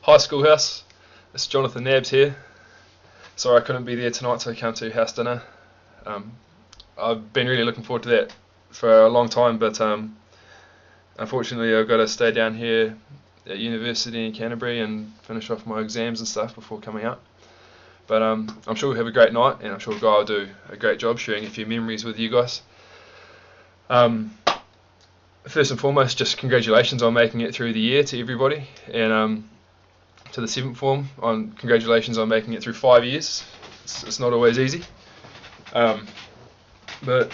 Hi Schoolhouse, it's Jonathan Nabs here. Sorry I couldn't be there tonight, so I came to house dinner. I've been really looking forward to that for a long time, but unfortunately I've got to stay down here at university in Canterbury and finish off my exams and stuff before coming up. But I'm sure we'll have a great night, and I'm sure Guy will do a great job sharing a few memories with you guys. First and foremost, just congratulations on making it through the year to everybody, and to the 7th form, congratulations on making it through 5 years. It's not always easy. But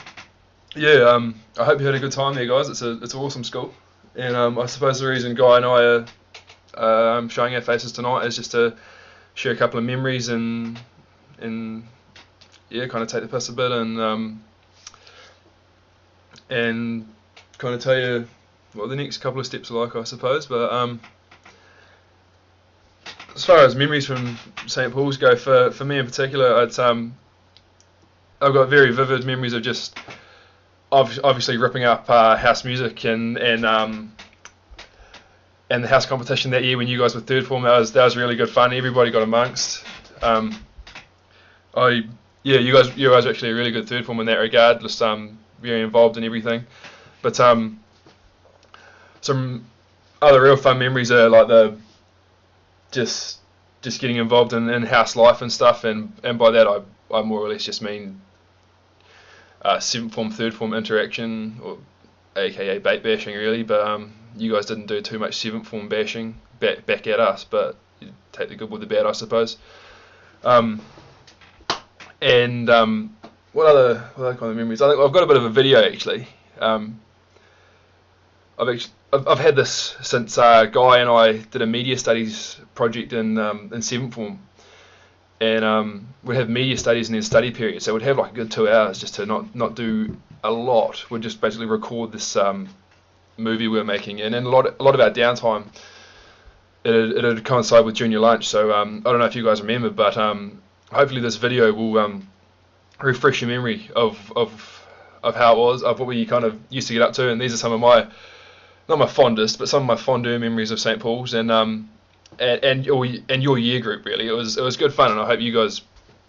yeah, I hope you had a good time there, guys. It's an awesome school, and I suppose the reason Guy and I are showing our faces tonight is just to share a couple of memories and yeah, kind of take the piss a bit and kind of tell you what the next couple of steps are like, I suppose. But as far as memories from St Paul's go, for me in particular, I've got very vivid memories of just obviously ripping up house music and the house competition that year when you guys were 3rd form. That was really good fun. Everybody got amongst. You guys are actually a really good 3rd form in that regard. Just very involved in everything. But some other real fun memories are like just getting involved in house life and stuff, and by that I more or less just mean 7th form, 3rd form interaction, or aka bait bashing really. But you guys didn't do too much 7th form bashing back at us, but you take the good with the bad, I suppose. What other kind of memories? I think I've got a bit of a video actually. I've had this since Guy and I did a media studies project in 7th form, and we'd have media studies and then study periods. So we'd have like a good 2 hours just to not do a lot. We'd just basically record this movie we were making, and then a lot of our downtime it'd coincide with junior lunch. So I don't know if you guys remember, but hopefully this video will refresh your memory of how it was, of what we kind of used to get up to. And these are some of my, not my fondest, but some of my fonder memories of St Paul's and your year group. Really, it was good fun, and I hope you guys,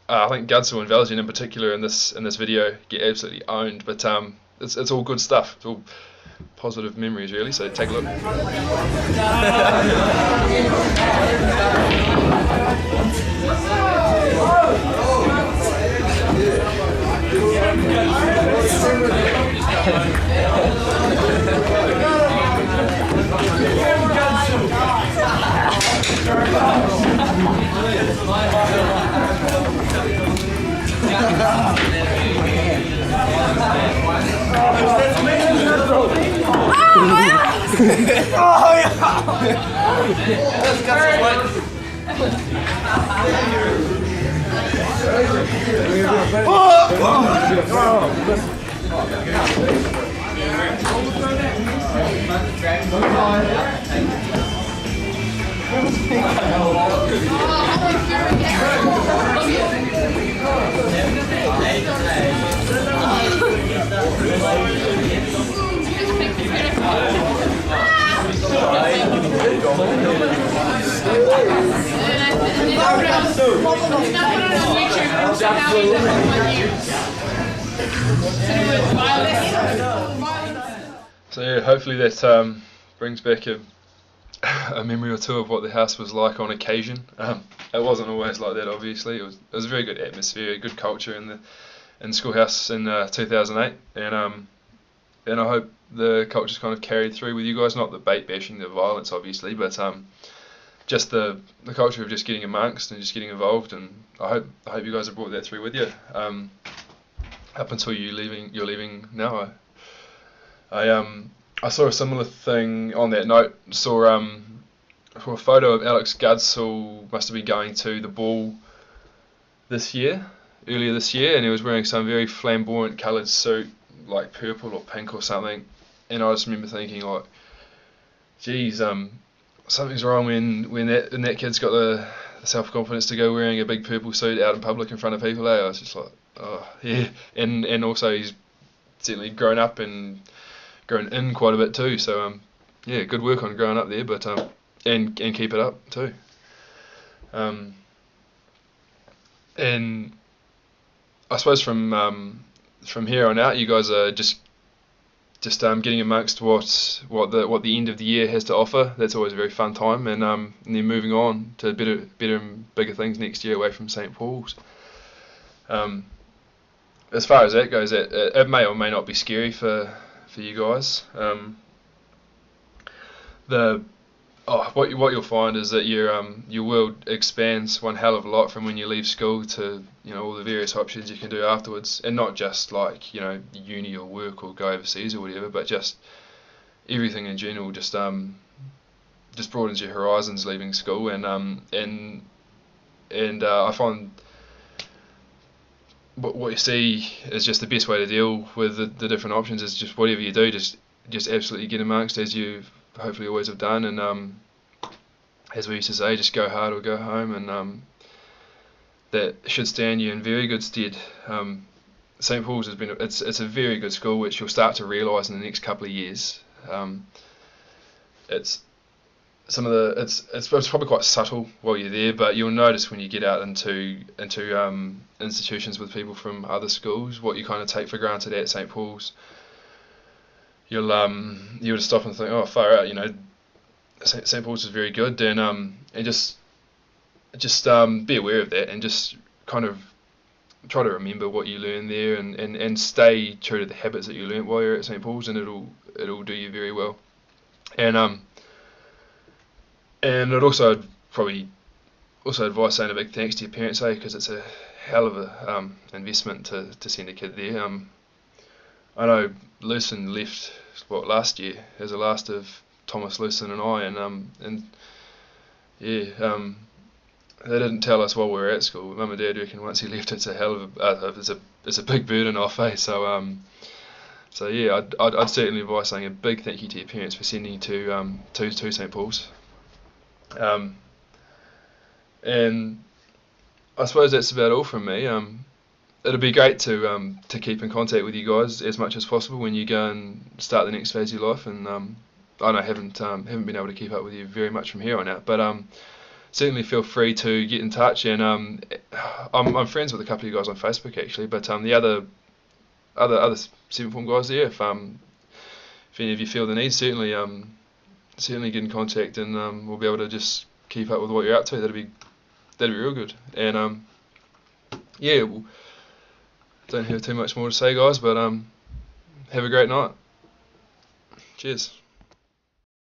I think Gudsel and Valjean in particular in this video get absolutely owned. But it's all good stuff. It's all positive memories really. So take a look. So yeah, hopefully that brings back a memory or two of what the house was like on occasion. It wasn't always like that, obviously. It was a very good atmosphere, a good culture in the schoolhouse in 2008, and I hope the culture's kind of carried through with you guys. Not the bait bashing, the violence, obviously, but just the culture of just getting amongst and just getting involved. And I hope you guys have brought that through with you up until you're leaving now. I saw a similar thing on that note. Saw a photo of Alex Gudsel, must have been going to the ball earlier this year, and he was wearing some very flamboyant coloured suit, like purple or pink or something. And I just remember thinking, like, geez, something's wrong when that kid's got the self-confidence to go wearing a big purple suit out in public in front of people. I was just like, oh yeah. And also he's certainly grown up and grown in quite a bit too. So yeah, good work on growing up there, but and keep it up too. Um, and I suppose from here on out, you guys are just getting amongst what the end of the year has to offer. That's always a very fun time, and then moving on to better and bigger things next year away from St Paul's. Um, as far as that goes, it may or may not be scary for you guys. The what you'll find is that your world expands one hell of a lot from when you leave school to all the various options you can do afterwards, and not just like uni or work or go overseas or whatever, but just everything in general. Just broadens your horizons leaving school, and I find what you see is just the best way to deal with the different options is just whatever you do, just absolutely get amongst as you hopefully always have done, and as we used to say, just go hard or go home, and that should stand you in very good stead. St Paul's has been it's a very good school, which you'll start to realise in the next couple of years. It's it's probably quite subtle while you're there, but you'll notice when you get out into institutions with people from other schools, what you kind of take for granted at St Paul's. You'll stop and think, oh, far out, St Paul's is very good, and just be aware of that, and just kind of try to remember what you learn there, and stay true to the habits that you learnt while you're at St Paul's, and it'll do you very well. And I'd also probably also advise saying a big thanks to your parents, because it's a hell of a investment to send a kid there. I know Lewson left last year as the last of Thomas Lewson and I, and yeah, they didn't tell us while we were at school. Mum and Dad reckon once he left, it's a hell of it's a big burden off, eh? So yeah, I'd certainly advise saying a big thank you to your parents for sending you to St Paul's. And I suppose that's about all from me. It'll be great to keep in contact with you guys as much as possible when you go and start the next phase of your life. And I know I haven't been able to keep up with you very much from here on out, but certainly feel free to get in touch. And I'm friends with a couple of you guys on Facebook actually, but the other seventh form guys there, if any of you feel the need, certainly get in contact, and we'll be able to just keep up with what you're up to. That'd be real good. And yeah, don't have too much more to say, guys, but have a great night. Cheers.